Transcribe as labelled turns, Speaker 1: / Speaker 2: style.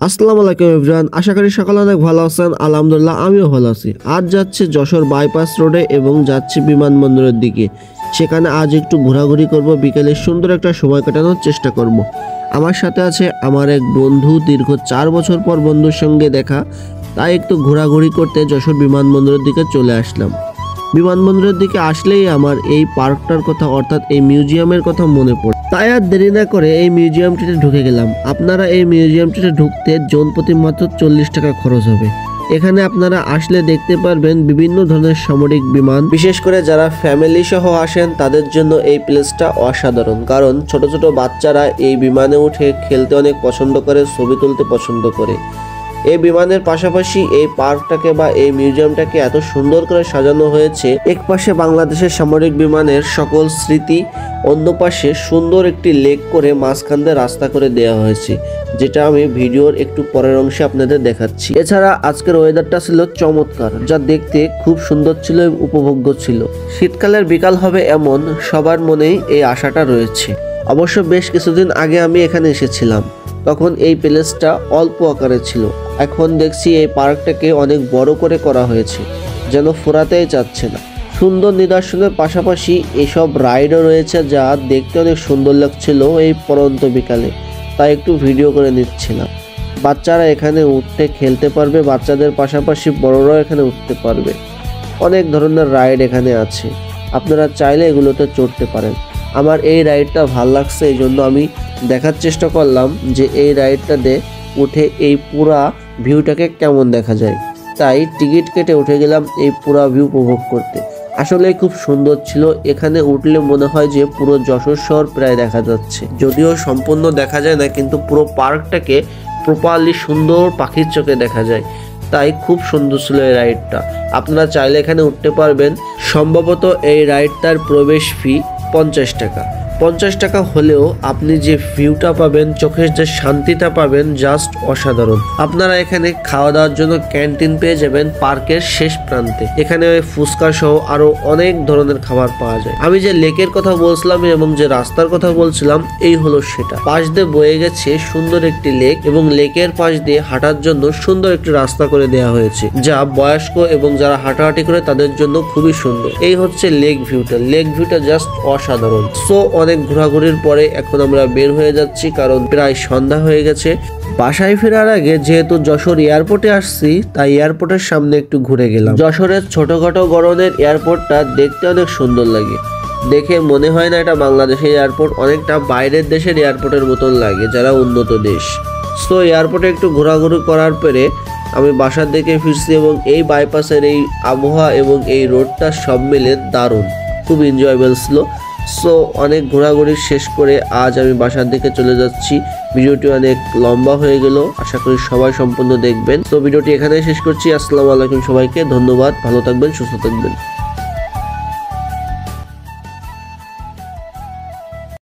Speaker 1: আসসালামু আলাইকুম এভরিওয়ান, আশা করি সকলে অনেক ভালো আছেন। আলহামদুলিল্লাহ আমিও ভালো আছি। আজ যাচ্ছি যশোর বাইপাস রোডে এবং যাচ্ছি বিমানবন্দরের দিকে। সেখানে আজ একটু ঘোরাঘুরি করব, বিকেলে সুন্দর একটা সময় কাটানোর চেষ্টা করব। আমার সাথে আছে আমার এক বন্ধু, দীর্ঘ 4 বছর পর বন্ধুর সঙ্গে দেখা, তাই একটু ঘোরাঘুরি করতে যশোর বিমানবন্দরের দিকে চলে আসলাম। বিমানবন্দরের দিকে আসলেই আমার এই পার্কটার কথা অর্থাৎ এই মিউজিয়ামের কথা মনে পড়ে, তাই আর দেরি না করে এই মিউজিয়ামটিতে ঢুকে গেলাম। আপনারা এই মিউজিয়ামটিতে ঢুকতে জন প্রতি মাত্র 40 টাকা খরচ হবে। এখানে আপনারা আসলে দেখতে পারবেন বিভিন্ন ধরনের সামরিক বিমান। বিশেষ করে যারা ফ্যামিলি সহ আসেন তাদের জন্য এই প্লেসটা অসাধারণ, কারণ ছোট ছোট বাচ্চারা এই বিমানে উঠে খেলতে অনেক পছন্দ করে, ছবি তুলতে পছন্দ করে। এই বিমানের পাশাপাশি এই পার্কটাকে বা এই মিউজিয়ামটাকে এত সুন্দর করে সাজানো হয়েছে। এক পাশে বাংলাদেশের সামরিক বিমানের সকল স্মৃতি, অন্য পাশে সুন্দর একটি লেক করে মাঝখান দিয়ে রাস্তা করে দেওয়া হয়েছে, যেটা আমি ভিডিওর একটু পরের অংশে আপনাদের দেখাচ্ছি। এছাড়া আজকের ওয়েদারটা ছিল চমৎকার, যা দেখতে খুব সুন্দর ছিল এবং উপভোগ্য ছিল। শীতকালের বিকাল হবে এমন সবার মনেই এই আশাটা রয়েছে। অবশ্য বেশ কিছুদিন আগে আমি এখানে এসেছিলাম, তখন এই প্লেসটা অল্প আকারে ছিল। এখন দেখছি এই পার্কটাকে অনেক বড় করে করা হয়েছে, যেন ফোরাতেই চাচ্ছে না। সুন্দর নিদর্শনের পাশাপাশি এসব রাইডও রয়েছে, যা দেখতে অনেক সুন্দর লাগছিল এই পরন্ত বিকালে, তাই একটু ভিডিও করে নিচ্ছিলাম। বাচ্চারা এখানে উঠতে খেলতে পারবে, বাচ্চাদের পাশাপাশি বড়রাও এখানে উঠতে পারবে। অনেক ধরনের রাইড এখানে আছে, আপনারা চাইলে এগুলোতে চড়তে পারেন। আমার এই রাইডটা ভাল লাগছে, এই জন্য আমি দেখার চেষ্টা করলাম যে এই রাইডটাতে উঠে এই পুরা ভিউটাকে কেমন দেখা যায়। তাই টিকিট কেটে উঠে গেলাম এই পুরা ভিউ উপভোগ করতে। আসলে খুব সুন্দর ছিল। এখানে উঠলে মনে হয় যে পুরো যশোর শহর প্রায় দেখা যাচ্ছে, যদিও সম্পূর্ণ দেখা যায় না, কিন্তু পুরো পার্কটাকে প্রপারলি সুন্দর পাখির চোখে দেখা যায়। তাই খুব সুন্দর ছিল এই রাইডটা। আপনারা চাইলে এখানে উঠতে পারবেন। সম্ভবত এই রাইডটার প্রবেশ ফি 50 টাকা। 50 টাকা হলেও আপনি যে ভিউটা পাবেন, চোখের যে শান্তিটা পাবেন, জাস্ট অসাধারণ। আপনারা এখানে খাওয়া দাওয়ার জন্য ক্যান্টিন পেয়ে যাবেন পার্কের শেষ প্রান্তে। এখানে ফুচকা সহ আরো অনেক ধরনের খাবার পাওয়া যায়। আমি যে লেকের কথা বলছিলাম এবং যে রাস্তার কথা বলছিলাম, এই হলো সেটা। পাশ দিয়ে বয়ে গেছে সুন্দর একটি লেক এবং লেকের পাশ দিয়ে হাঁটার জন্য সুন্দর একটি রাস্তা করে দেওয়া হয়েছে, যা বয়স্ক এবং যারা হাঁটাহাঁটি করে তাদের জন্য খুবই সুন্দর। এই হচ্ছে লেক ভিউটা। লেক ভিউটা জাস্ট অসাধারণ। সো অনেক ঘোরাঘুরির পরে এখন আমরা বের হয়ে যাচ্ছি, কারণ প্রায় সন্ধ্যা হয়ে গেছে। বাসায় ফেরার আগে যেহেতু যশোর এয়ারপোর্টে আসছি, তাই এয়ারপোর্টের সামনে একটু ঘুরে গেলাম। যশোরের ছোটখাটো গড়নের এয়ারপোর্টটা দেখতে অনেক সুন্দর লাগে। দেখে মনে হয় না এটা বাংলাদেশের এয়ারপোর্ট, অনেকটা বাইরের দেশের এয়ারপোর্টের মতন লাগে, যারা উন্নত দেশ। সো এয়ারপোর্টে একটু ঘোরাঘুরি করার পরে আমি বাসার দিকে ফিরছি এবং এই বাইপাসের এই আবহাওয়া এবং এই রোডটা সব মিলে দারুণ, খুব এনজয়েবল ছিল। সো অনেক ঘোরাঘুরি শেষ করে আজ আমি বাসার দিকে চলে যাচ্ছি। ভিডিওটি অনেক লম্বা হয়ে গেল, আশা করি সবাই সম্পূর্ণ দেখবেন। তো ভিডিওটি এখানেই শেষ করছি। আসসালামু আলাইকুম সবাইকে, ধন্যবাদ। ভালো থাকবেন, সুস্থ থাকবেন।